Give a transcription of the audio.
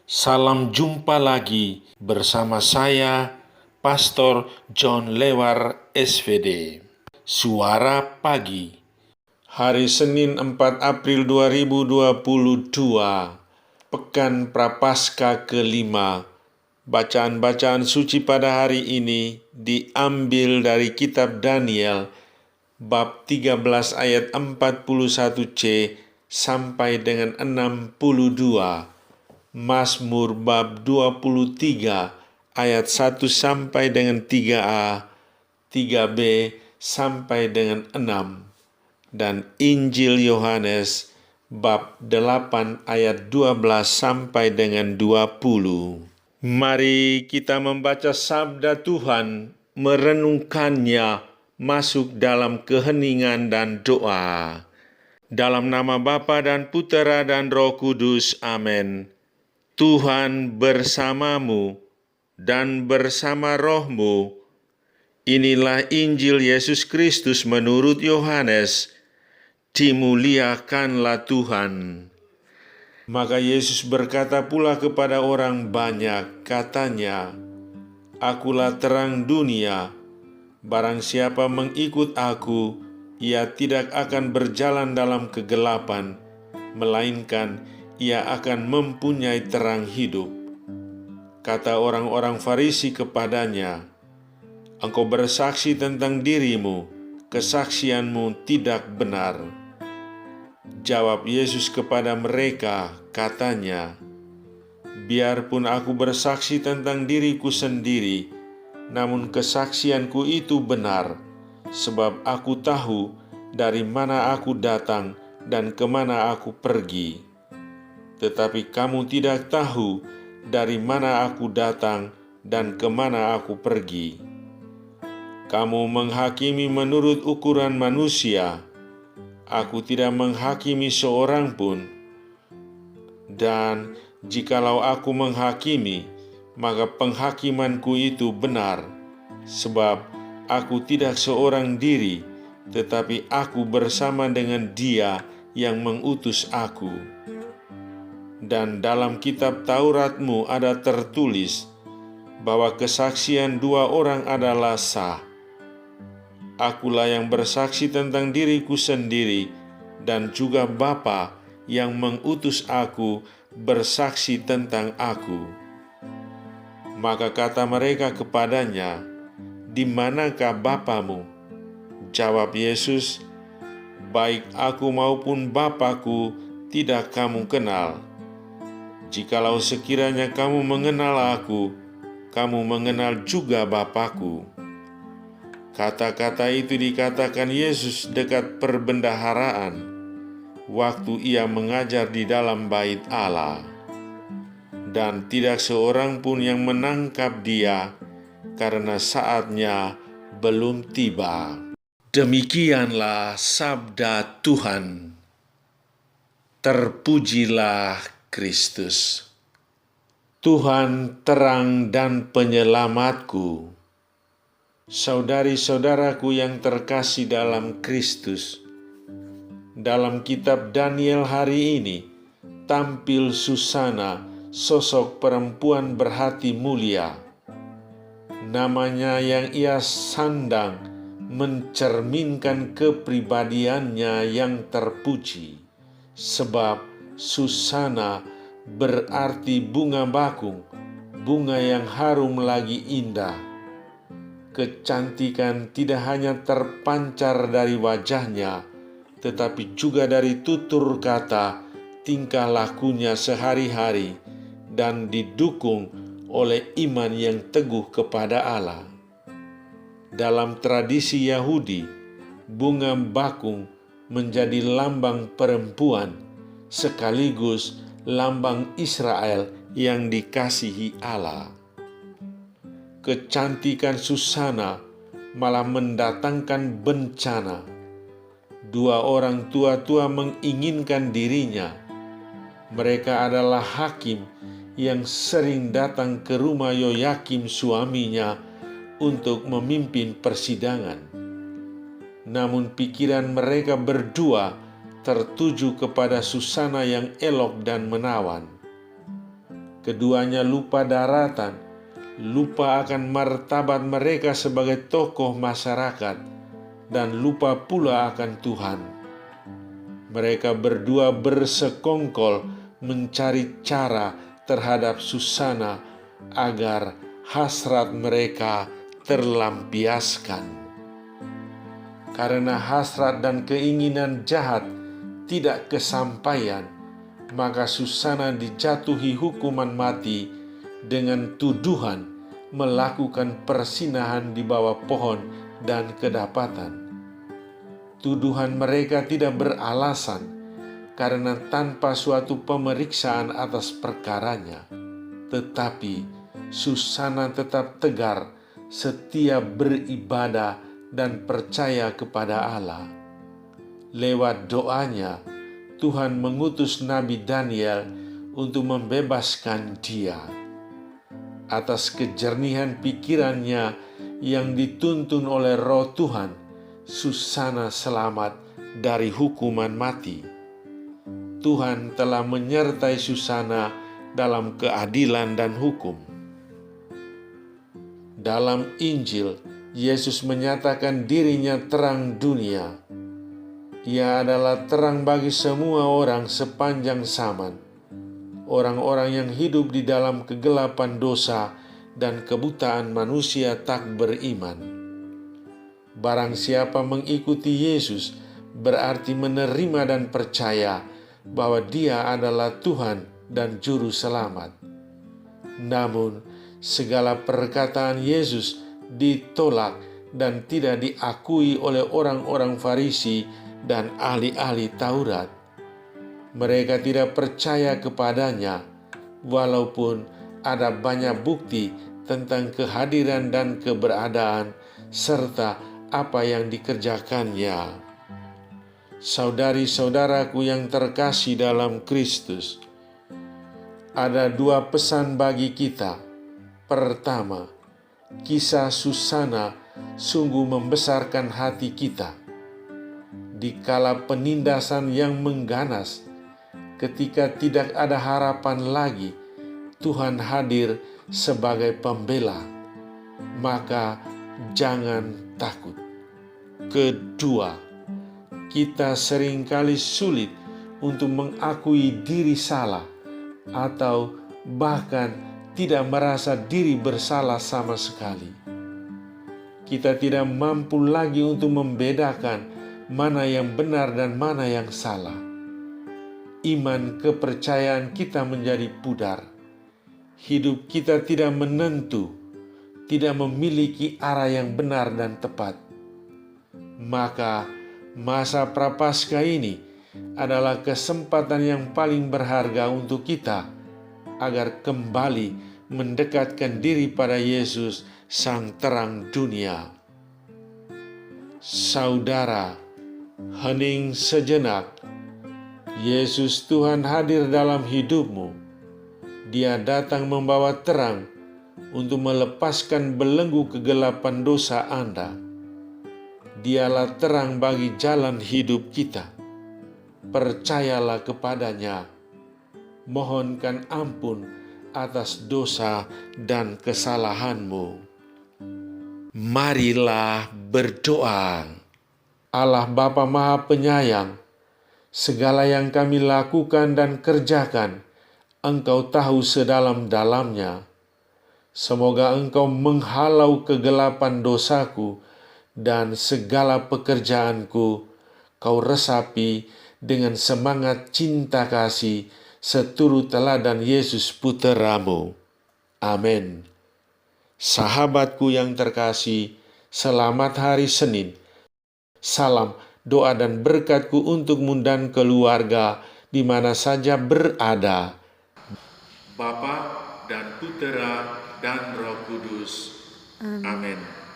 Salam jumpa lagi bersama saya, Pastor John Lewar SVD. Suara Pagi, hari Senin 4 April 2022, Pekan Prapaskah kelima. Bacaan-bacaan suci pada hari ini diambil dari kitab Daniel, bab 13 ayat 41c sampai dengan 62. Mazmur bab 23 ayat 1 sampai dengan 3a, 3b sampai dengan 6, dan Injil Yohanes bab 8 ayat 12 sampai dengan 20. Mari kita membaca sabda Tuhan, merenungkannya, masuk dalam keheningan dan doa. Dalam nama Bapa dan Putera dan Roh Kudus, amin. Tuhan bersamamu dan bersama rohmu. Inilah Injil Yesus Kristus menurut Yohanes. Dimuliakanlah Tuhan. Maka Yesus berkata pula kepada orang banyak, katanya, "Akulah terang dunia. Barang siapa mengikut aku, ia tidak akan berjalan dalam kegelapan, melainkan ia akan mempunyai terang hidup." Kata orang-orang Farisi kepadanya, "Engkau bersaksi tentang dirimu, kesaksianmu tidak benar." Jawab Yesus kepada mereka, katanya, "Biarpun aku bersaksi tentang diriku sendiri, namun kesaksianku itu benar, sebab aku tahu dari mana aku datang dan kemana aku pergi. Tetapi kamu tidak tahu dari mana aku datang dan kemana aku pergi. Kamu menghakimi menurut ukuran manusia. Aku tidak menghakimi seorang pun. Dan jikalau aku menghakimi, maka penghakimanku itu benar, sebab aku tidak seorang diri, tetapi aku bersama dengan Dia yang mengutus aku. Dan dalam kitab Tauratmu ada tertulis bahwa kesaksian dua orang adalah sah. Akulah yang bersaksi tentang diriku sendiri, dan juga Bapa yang mengutus aku bersaksi tentang aku." Maka kata mereka kepadanya, "Di manakah Bapamu?" Jawab Yesus, "Baik aku maupun Bapa-Ku tidak kamu kenal. Jikalau sekiranya kamu mengenal aku, kamu mengenal juga Bapa-Ku." Kata-kata itu dikatakan Yesus dekat perbendaharaan, waktu ia mengajar di dalam bait Allah. Dan tidak seorang pun yang menangkap dia, karena saatnya belum tiba. Demikianlah sabda Tuhan. Terpujilah Kristus. Tuhan terang dan penyelamatku. Saudari-saudaraku yang terkasih dalam Kristus, dalam kitab Daniel hari ini tampil Susana, sosok perempuan berhati mulia. Namanya yang ia sandang mencerminkan kepribadiannya yang terpuji, sebab Susana berarti bunga bakung, bunga yang harum lagi indah. Kecantikan tidak hanya terpancar dari wajahnya, tetapi juga dari tutur kata, tingkah lakunya sehari-hari, dan didukung oleh iman yang teguh kepada Allah. Dalam tradisi Yahudi, bunga bakung menjadi lambang perempuan, sekaligus lambang Israel yang dikasihi Allah. Kecantikan Susana malah mendatangkan bencana. Dua orang tua-tua menginginkan dirinya. Mereka adalah hakim yang sering datang ke rumah Yoyakim suaminya untuk memimpin persidangan. Namun pikiran mereka berdua tertuju kepada Susana yang elok dan menawan. Keduanya lupa daratan, lupa akan martabat mereka sebagai tokoh masyarakat, dan lupa pula akan Tuhan. Mereka berdua bersekongkol mencari cara terhadap Susana agar hasrat mereka terlampiaskan. Karena hasrat dan keinginan jahat tidak kesampaian, maka Susana dijatuhi hukuman mati dengan tuduhan melakukan persinahan di bawah pohon dan kedapatan. Tuduhan mereka tidak beralasan karena tanpa suatu pemeriksaan atas perkaranya, tetapi Susana tetap tegar, setia beribadah dan percaya kepada Allah. Lewat doanya, Tuhan mengutus Nabi Daniel untuk membebaskan dia. Atas kejernihan pikirannya yang dituntun oleh Roh Tuhan, Susana selamat dari hukuman mati. Tuhan telah menyertai Susana dalam keadilan dan hukum. Dalam Injil, Yesus menyatakan dirinya terang dunia. Ia adalah terang bagi semua orang sepanjang zaman. Orang-orang yang hidup di dalam kegelapan dosa dan kebutaan manusia tak beriman. Barang siapa mengikuti Yesus berarti menerima dan percaya bahwa Dia adalah Tuhan dan Juru Selamat. Namun, segala perkataan Yesus ditolak dan tidak diakui oleh orang-orang Farisi dan ahli-ahli Taurat. Mereka tidak percaya kepadanya, walaupun ada banyak bukti tentang kehadiran dan keberadaan serta apa yang dikerjakannya. Saudari-saudaraku yang terkasih dalam Kristus, ada dua pesan bagi kita. Pertama, kisah Susana sungguh membesarkan hati kita. Dikala penindasan yang mengganas, ketika tidak ada harapan lagi, Tuhan hadir sebagai pembela. Maka jangan takut. Kedua, kita seringkali sulit untuk mengakui diri salah atau bahkan tidak merasa diri bersalah sama sekali. Kita tidak mampu lagi untuk membedakan mana yang benar dan mana yang salah. Iman kepercayaan kita menjadi pudar. Hidup kita tidak menentu, tidak memiliki arah yang benar dan tepat. Maka masa Prapaskah ini adalah kesempatan yang paling berharga untuk kita agar kembali mendekatkan diri pada Yesus, Sang Terang Dunia. Saudara, hening sejenak. Yesus Tuhan hadir dalam hidupmu. Dia datang membawa terang untuk melepaskan belenggu kegelapan dosa Anda. Dialah terang bagi jalan hidup kita. Percayalah kepadanya. Mohonkan ampun atas dosa dan kesalahanmu. Marilah berdoa. Allah Bapa Maha Penyayang, segala yang kami lakukan dan kerjakan, Engkau tahu sedalam-dalamnya. Semoga Engkau menghalau kegelapan dosaku dan segala pekerjaanku, Kau resapi dengan semangat cinta kasih seturut teladan Yesus Puteramu. Amin. Sahabatku yang terkasih, selamat hari Senin. Salam, doa dan berkatku untukmu dan keluarga di mana saja berada. Bapa dan Putera dan Roh Kudus. Amin.